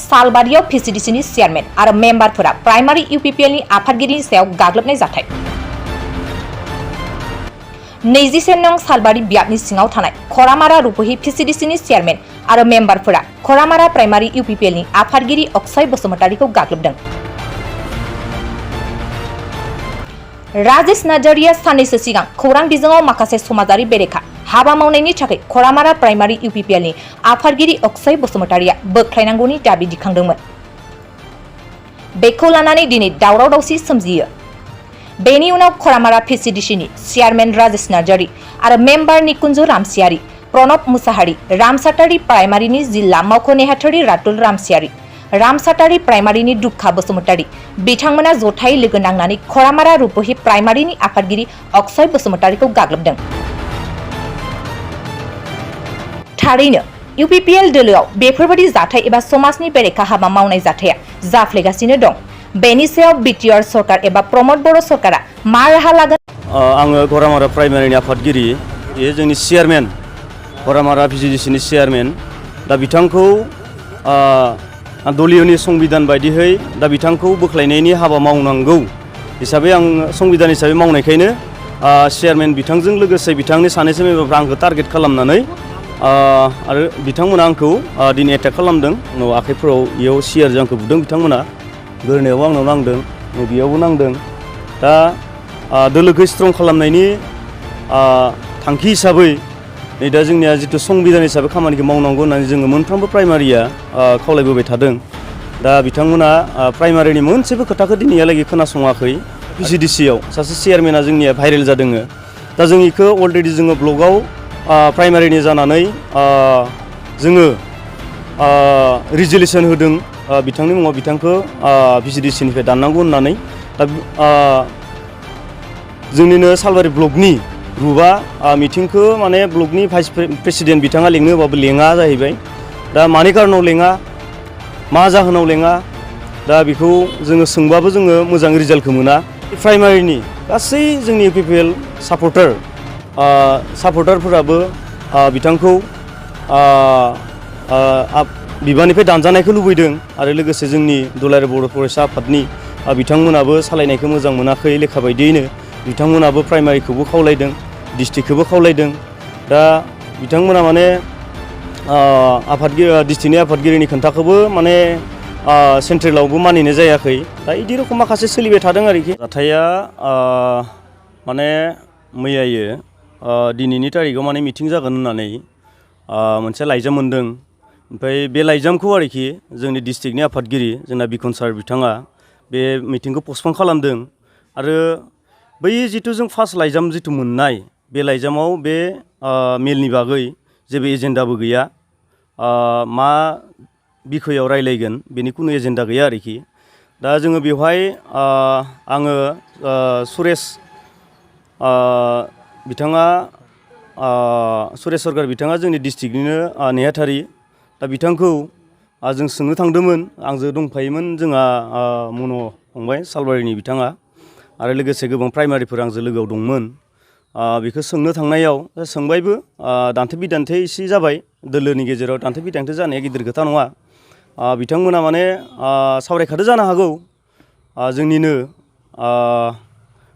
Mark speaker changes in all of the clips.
Speaker 1: सालबारियाव Vcdc चेयारमैन और मेम्बारफोरा primary UPPL आफादगिरिनि सायाव गाग्लोबनाय जाथाय। 21 नं सालबारि बियाबनि सिङाव थानाय खरामारा रुपहि Vcdc चेयारमैन और मेम्बारफोरा खरामारा प्राइमारी UPPL आफादगिरि अकसय बसुमतारीखौ गाग्लोबदों। राजेश नार्जारिया साननैसो सिगां खौरां बिजोङाव माखासे समाजारि बेरेखा हाबा मावनायनि थाखाय खरामारा प्राइमारी UPPL आफादगिरि अकसय बसुमतारीया बोख्लायनांगौनि दाबि दिखांदोंमोन। बेखौ लानानै दिनै दावराव दावसि सोमजियो। बेनि उनाव खरामारा Vcdc चेयारमैन राजेश नार्जारी और मेम्बार निकुंज रामसियारी, प्रणब मुसाहारी, रामसातारी प्राइमारी जिल्ला मावख' नेहाथारि रातुल रामसियारी, रामसातारी प्राइमारी दुखा बसुमतारी बिथांमोना जथायै लोगो नांनानै खरामारा रुपहि प्राइमारी आफादगिरि अकसय बसुमतारीखौ गाग्लोबदों। थारैनो UPPL दोलोआव बेफोरबादि जाथाय एबा समाजनि बेरेखा हाबा मावनाय जाथाया जाफ्लेगासिनो दं। बेनि सायाव बिटिआर सरकार एबा प्रमोद बर' सरकारा मा राहा लागोन?
Speaker 2: आङो खरामारा प्राइमारी आफादगिरि, बे जोंनि चेयारमैन खरामारा Vcdc चेयारमैन। दा बिथांखौ दलियनि संबिधान बायदियै दा बिथांखौ बोख्लायनायनि हाबा मावनांगौ हिसाबै आं संबिधान हिसाबै मावनायखायनो चेयारमैन बिथांजों लोगोसे बिथांनि सानैसो मेम्बारफ्रा आंखौ टारगेट खालामनानै आरो बिथांमोना आंखौ दिनै एटेक खालामदों। उनाव आखाइफोराव इयाव सियारजों आंखौ बुदों बिथांमोना, गोरनायाव आंनाव नांदों, बेयावबो नांदों। दा दोलोखौ स्ट्रं खालामनायनि थांखि हिसाबै नै दा जोंनिया जितु संबिधान हिसाबै खामानिखौ मावनांगौ होननानै जोङो मोनफ्रोमबो प्राइमारिया खावलायबोबाय थादों। दा बिथांमोना प्राइमारिनि मोनसेबो खोथाखौ दिनैहालागै खोनासङाखै। Vcdcआव सासे चेयारमेना जोंनिया भाइरेल जादों। दा जों इखौ अलरेडि जोङो ब्लगाव प्राइमारिनि जानानै जोङो रिजलिउसन होदों बिथांनि मुङाव बिथांखौ Vcdcनिफ्राय दाननांगौ होननानै। दा जोंनिनो सालबारि ब्लकनि ग्रुपआ मिटिंखौ माने ब्लकनि भाइस प्रेसिडेन्ट बिथाङा लेंनो होबाबो लेङा जाहैबाय। दा मानि कारनाव लेङा, मा जाहोनाव लेङा, दा बेखौ जोङो सोंबाबो जोङो मोजां रिजाल्टखौ मोना। प्राइमारिनि गासै जोंनि UPPL सापर्टारफोराबो बिथांखौ बिबाननिफ्राय दानजानायखौ लुबैदों आरो लोगोसे जोंनि दुलाराय बर' फरायसा आफादनि बिथांमोनाबो सालायनायखौ मोजां मोनाखै लेखा बायदियैनो। बिथांमोनाबो प्राइमारिखौबो खावलायदों, डिस्ट्रिक्टखौबो खावलायदों। दा बिथांमोना माने डिस्ट्रिक्टनि आफादगिरिनि खोन्थाखौबो माने सेन्ट्रेलावबो मानिनाय जायाखै। दा बिदि रोखोम माखासे सोलिबाय थादों आरोखि। जाथाया माने मैयायो दिनैनि तारिखाव माने मिटिं जागोन होननानै मोनसे लाइजाम मोन्दों। ओमफ्राय बे लाइजामखौ आरोखि जोंनि डिस्ट्रिक्टनि आफादगिरि जोंना बिखन सार बिथाङा बे मिटिंखौ पस्टपन खालामदों। आरो बै जिथु जों फार्स्ट लाइजाम जिथु मोननाय बे लाइजामाव बे मेलनि बागै जेबो एजेन्डाबो गैया। मा बिखयाव रायलायगोन बेनि खुनु एजेन्डा गैया आरोखि। दा जोङो बेवहाय आङो सुरेश बिथाङा सुरेश सरकार बिथाङा जोंनि डिस्ट्रिक्टनिनो नेहाथारि। दा बिथांखौ जों सोंनो थांदोंमोन, आंजों दंफायोमोन जोंहा मन' फंबाय सालबारिनि बिथाङा आरो लोगोसे गोबां प्राइमारिफोर आंजों लोगोआव दंमोन। बेखौ सोंनो थांनायाव सोंबायबो, दान्थे बिदान्थे एसे जाबाय दोलोनि गेजेराव। दान्थे बिदान्थे जानाया गिदिर खोथा नङा। बिथांमोना माने सावरायखादो जानो हागौ जोंनिनो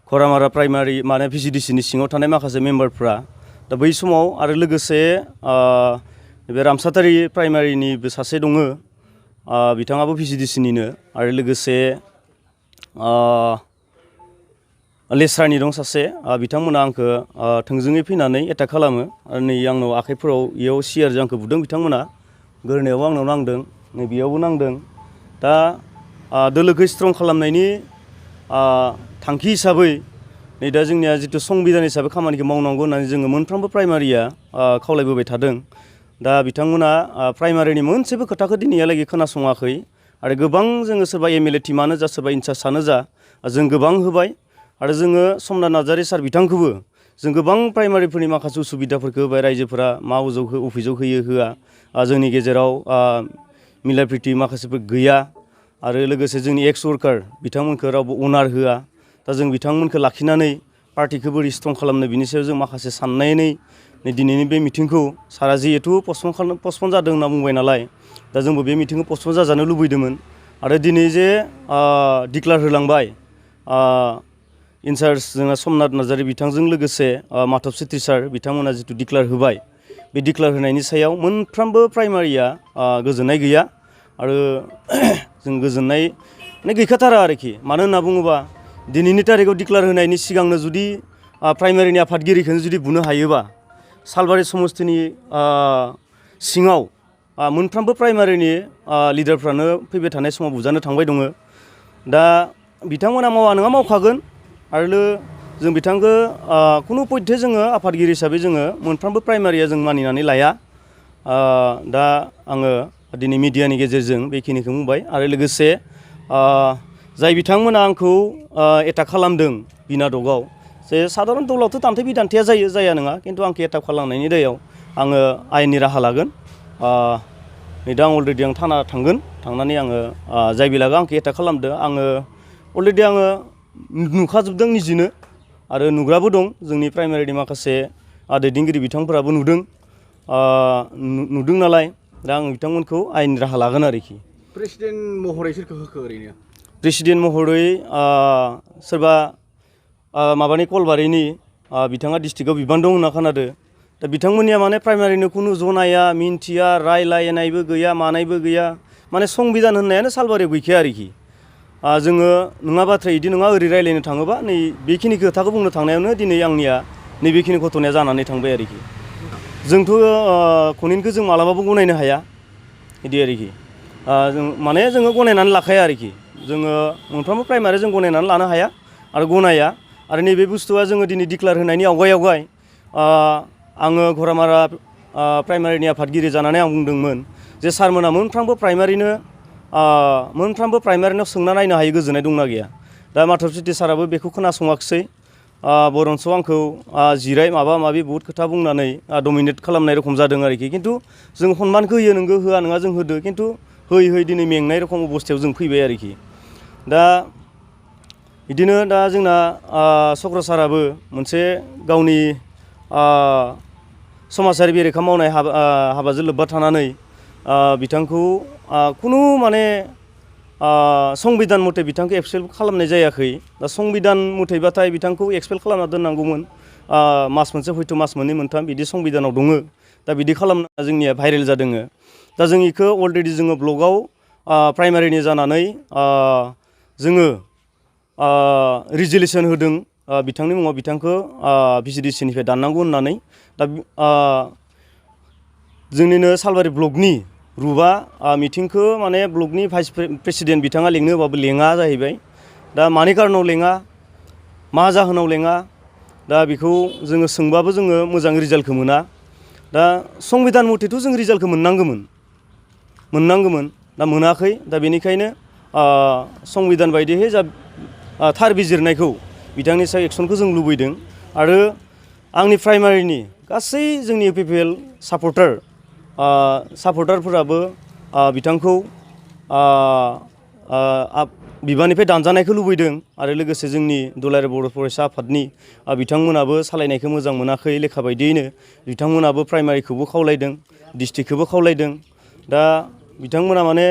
Speaker 2: खरामारा प्राइमारि माने Vcdcनि सिङाव थानाय माखासे मेम्बारफ्रा। दा बै समाव आरो लोगोसे बे रामसातारी प्राइमारिनिबो सासे दङ, बिथाङाबो Vcdcनिनो, आरो लोगोसे लेस्रानि दं सासे। बिथांमोना आंखौ थोंजोङै फैनानै एटाक खालामो आरो नै आंनाव आखाइफोराव इयाव सियारजों आंखौ बुदों बिथांमोना, गोरनायावबो आंनाव नांदों, नै बेयावबो नांदों। दा दोलोखौ स्ट्रं खालामनायनि थांखि हिसाबै नै दा जोंनिया जितु संबिधान हिसाबै खामानिखौ मावनांगौ होननानै जोङो मोनफ्रोमबो प्राइमारिया खावलायबोबाय थादों। दा बिथांमोना प्राइमारिनि मोनसेबो खोथाखौ दिनैहालागै खोनासङाखै। आरो गोबां जोङो सोरबा MLA टिमानो जा सोरबा इनचार्जआनो जा जों गोबां होबाय। आरो जोङो समनाथ नार्जारी सार बिथांखौबो जों गोबां प्राइमारिफोरनि माखासे उसुबिदाफोरखौ होबाय। रायजोफोरा मा अभियोग होयो होआ, जोंनि गेजेराव मिला प्रिति माखासेफोर गैया। आरो लोगोसे जोंनि एक्स वर्कार बिथांमोनखौ रावबो अनार होआ। दा जों बिथांमोनखौ लाखिनानै पार्टिखौ बोरै स्ट्रं खालामनो बिनि सायाव जों माखासे साननानै नै दिनैनि बे मिटिंखौ सारा जिहेतु पस्टपन जादों होनना बुंबाय नालाय दा जोंबो बे मिटिंखौ पस्टपन जाजानो लुबैदोंमोन आरो दिनै जे डिक्लार होलांबाय इनचार्ज जोंना समनाथ नार्जारि बिथांजों लोगोसे माधब सेत्रि सार बिथांमोना जितु डिक्लार होबाय बे डिक्लार होनायनि सायाव मोनफ्रोमबो प्राइमारिया गोजोननाय गैया आरो जों गोजोननाय माने गैखाथारा आरोखि मानो होनना बुङोबा दिनैनि तारिखाव डिक्लार होनायनि सिगांनो जुदि प्राइमारिनि आफादगिरिखौनो जुदि बुनो हायोबा सालबारि समस्तिनि सिङाव मोनफ्रोमबो प्राइमारिनि लिडारफ्रानो फैबाय थानाय समाव बुजानो थांबाय दङ दा बिथांमोना मावा नङा मावखागोन आरो जों बिथांखौ खुनु पयथे जोङो आफादगिरि हिसाबै जोङो मोनफ्रोमबो प्राइमारिया जों मानिनानै लाया दा आङो दिनै मिडियानि गेजेरजों बेखिनिखौ बुंबाय आरो लोगोसे जाय बिथांमोना आंखौ एटाक खालामदों बिना दगाव जे साधारन दलावथ' दान्थे बिदान्थेया जाया नङा खिन्थु आंखौ एटाक खालामनायनि दायाव आङो आयेननि राहा लागोन नै दा अलरेडि आं थाना थांगोन थांनानै आङो जाय बेलागा आंखौ एटाक खालामदों आङो अलरेडि आङो नुखाजोबदों निजिनो आरो नुग्राबो दं जोंनि प्राइमारिनि माखासे दैदेनगिरि बिथांफोराबो नुदों नालाय दा आं बिथांमोनखौ आयेननि राहा लागोन आरोखि
Speaker 3: प्रेसिडेन्ट महरै सोरखौ होखो ओरैनो
Speaker 2: प्रेसिडेन्ट महरै सोरबा माबानि कलबारिनि बिथाङा डिस्ट्रिक्टआव बिबान दं होनना खोनादों दा बिथांमोननिया माने प्राइमारिनो खुनु जनाया मिन्थिया रायलायनायबो गैया मानायबो गैया माने संबिधान होननायानो सालबारियाव गैखाया आरोखि जोङो नङा बाथ्रा बिदि नङा ओरै रायलायनो थाङोबा नै बेखिनि खोथाखौ बुंनो थांनायावनो दिनै आंनिया नैबेखिनि घटनाया जानानै थांबाय आरोखि जोंथ' खनिनखौ जों मालाबाबो गनायनो हाया बिदि आरोखि जों माने जोङो गनायनानै लाखाया आरोखि जोङो मोनफ्रोमबो प्राइमारि जों गनायनानै लानो हाया आरो गनाया आरो नैबे बुस्थुआ जोङो दिनै डिक्लार होनायनि आवगाय आङो घरामारा प्राइमारिनि आफादगिरि जानानै आं बुंदोंमोन जे सारमोना मोनफ्रोमबो प्राइमारिनाव सोंना नायनो हायो गोजोननाय दंना गैया दा माधब सेत्रि साराबो बेखौ खोनासङाखिसै बरन्स आंखौ जिराय माबा माबि बहुद खोथा बुंनानै डमिनेट खालामनाय रखम जादों आरोखि खिन्थु जों सनमानखौ होयो नोंगौ होआ नङा जों होदो खिन्थु होयै दिनै मेंनाय रखम अबस्थायाव जों फैबाय आरोखि दा बिदिनो दा जोंना चक्र साराबो मोनसे गावनि समाजारि बेरेखा मावनाय हाबाजों लोब्बा थानानै बिथांखौ खुनु माने संबिधान मथे बिथांखौ एक्सपेल खालामनाय जायाखै दा संबिधान मथेबाथाय बिथांखौ एक्सपेल खालामना दोननांगौमोन मास मोनसे हयथ' मास मोननै मोनथाम बिदि संबिधानाव दङ दा बिदि खालामना जोंनिया भाइरेल जादों दा जों इखौ अलरेडि जोङो ब्लगाव प्राइमारिनि जानानै जोङो रिजलिउसन होदों बिथांनि मुङाव बिथांखौ भिसिडिसिनिफ्राय दाननांगौ होननानै दा जोंनिनो सालबारि ब्लकनि रुपआ मिटिंखौ माने ब्लकनि भाइस प्रेसिडेन्ट बिथाङा लेंनो होबाबो लेङा जाहैबाय दा मानि कारनाव लेङा मा जाहोनाव लेङा दा बेखौ जोङो सोंबाबो जोङो मोजां रिजाल्टखौ मोना दा संबिधान मथेथ' जों रिजाल्टखौ मोननांगौमोन दा मोनाखै दा बेनिखायनो संबिधान बायदियै जा थार बिजिरनायखौ बिथांनि सायाव एक्सनखौ जों लुबैदों आरो आंनि प्राइमारिनि गासै जोंनि इउपिपिएल सापर्टारफोराबो बिथांखौ बिबाननिफ्राय दानजानायखौ लुबैदों आरो लोगोसे जोंनि दुलाराय बर' फरायसा आफादनि बिथांमोनाबो सालायनायखौ मोजां मोनाखै लेखा बायदियैनो बिथांमोनाबो प्राइमारिखौबो खावलायदों डिस्ट्रिक्टखौबो खावलायदों दा बिथांमोना माने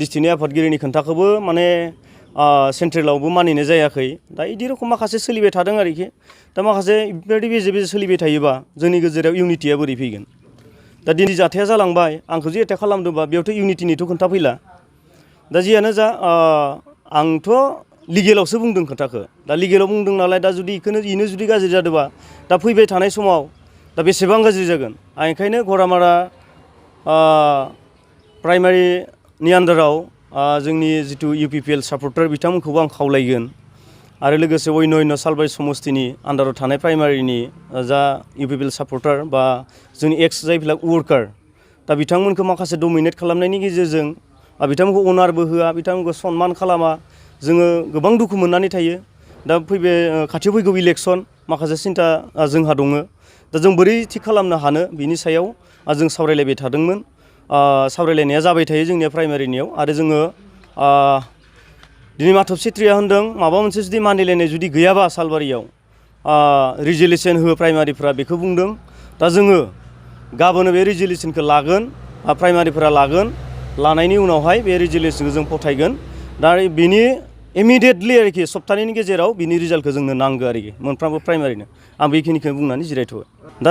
Speaker 2: डिस्ट्रिक्टनि आफादगिरिनि खोन्थाखौबो माने सेन्ट्रेलावबो मानिनाय जायाखै दा बिदि रखम माखासे सोलिबाय थादों आरोखि दा माखासे बेबायदि बेजे सोलिबाय थायोबा जोंनि गेजेराव इउनिटिया बोरै फैगोन दा दिनै जाथाया जालांबाय आंखौ जे एटेक खालामदोंबा बेयावथ' इउनिटिनिथ' खोन्था फैला दा जियानो जा आंथ' लिगेलावसो बुंदों खोथाखौ दा लिगेलाव बुंदों नालाय दा जुदि इनो जुदि गाज्रि जादोंबा दा फैबाय थानाय समाव दा बेसेबां गाज्रि जागोन आं ओंखायनो घरामारा प्राइमारिनि आन्दाराव जोंनि जिथु इउपिपिएल सापर्टार बिथांमोनखौबो आं खावलायगोन आरो लोगोसे अन्य सालबारि समस्तिनि आन्दाराव थानाय प्राइमारिनि जा इउपिपिएल सापर्टार बा जोंनि एक्स जायफोरा वर्कार दा बिथांमोनखौ माखासे डमिनेट खालामनायनि गेजेरजों बिथांमोनखौ अनारबो होआ बिथांमोनखौ सनमान खालामा जोङो गोबां दुखु मोननानै थायो दा खाथियाव फैगौ इलेक्सन माखासे सिन्था जोंहा दङ दा जों बोरै थिग खालामनो हानो बिनि सायाव जों सावरायलायबाय थादोंमोन सावरायलायनाया जाबाय थायो जोंनिया प्राइमारिनियाव आरो जोङो दिनै माधब सेत्रिया होनदों माबा मोनसे जुदि मानिलायनाय जुदि गैयाबा सालबारियाव रिजोलिउसन हो प्राइमारिफ्रा बेखौ बुंदों। दा जोङो गाबोन बे रिजोलिउसनखौ लागोन, प्राइमारिफोरा लागोन, लानायनि उनावहाय बे रिजोलिउसनखौ जों फथायगोन। दा बेनि इमिडियेटलि आरोखि सप्ताहनि गेजेराव बिनि रिजाल्टखौ जोंनो नांगौ आरोखि मोनफ्रोमबो प्राइमारिनो। आं बेखिनिखौ बुंनानै जिरायथ'बाय। दा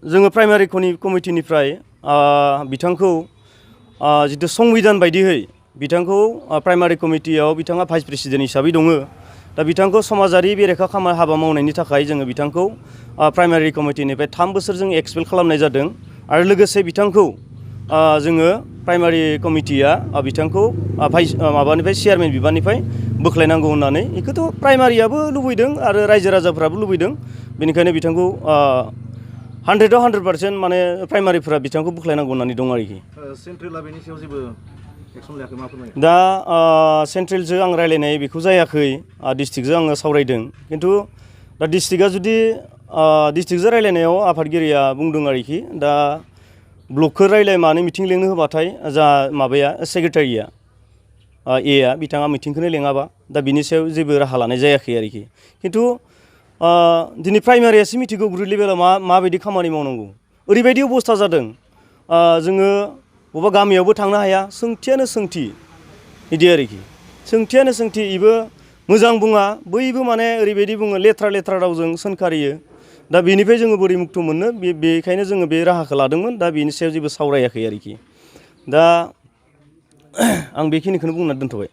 Speaker 2: जोङो प्राइमारि कमिटिनिफ्राय बिथांखौ जितु संबिधान बायदियै बिथांखौ प्राइमारि कमिटियाव बिथाङा भाइस प्रेसिडेन्ट हिसाबै दङ। दा बिथांखौ समाजारि बेरेखा हाबा मावनायनि थाखाय जोङो बिथांखौ प्राइमारि कमिटिनिफ्राय 3 बोसोर जों एक्सपेल खालामनाय जादों। आरो लोगोसे बिथांखौ जोङो प्राइमारि कमिटिया बिथांखौ माबानिफ्राय चेयारमेन बिबाननिफ्राय बोख्लायनांगौ होननानै बेखौथ' प्राइमारियाबो लुबैदों आरो रायजो राजाफ्राबो लुबैदों। बेनिखायनो बिथांखौ 100आव 100% माने प्राइमारिफोरा बिथांखौ बोख्लायनांगौ होननानै दं आरोखि।
Speaker 3: सेन्ट्रेला बेनि सायाव जेबो एक्सन लायाखै, मा फोरमायो?
Speaker 2: दा सेन्ट्रेलजों आं रायलायनाय बेखौ जायाखै, डिस्ट्रिक्टजों आङो सावरायदों। खिन्थु दा डिस्ट्रिक्टआ जुदि डिस्ट्रिक्टजों रायलायनायाव आफादगिरिया बुंदों आरोखि दा ब्लकखौ मानो मिटिं लेंनो होबाथाय जा माबाया सेक्रेटारिया एआ बिथाङा मिटिंखौनो लेङाबा दा बिनि सायाव जेबो राहा लानाय जायाखै आरोखि। खिन्थु दिनै प्राइमारियासो मिथिगौ ग्रुप लेभेलाव माबायदि खामानि मावनांगौ। ओरैबायदि अबस्था जादों जोङो बबेबा गामियावबो थांनो हाया, सोंथियानो सोंथि बिदि आरोखि। सोंथियानो सोंथि, बेबो मोजां बुङा, बैबो माने ओरैबायदि बुङो, लेथ्रा रावजों सोंखारियो। दा बेनिफ्राय जोङो बोरै मुक्त मोननो, बेखायनो जोङो बे राहाखौ लादोंमोन। दा बेनि सायाव जेबो सावरायाखै आरोखि। दा आं बेखिनिखौनो बुंनानै दोनथ'बाय।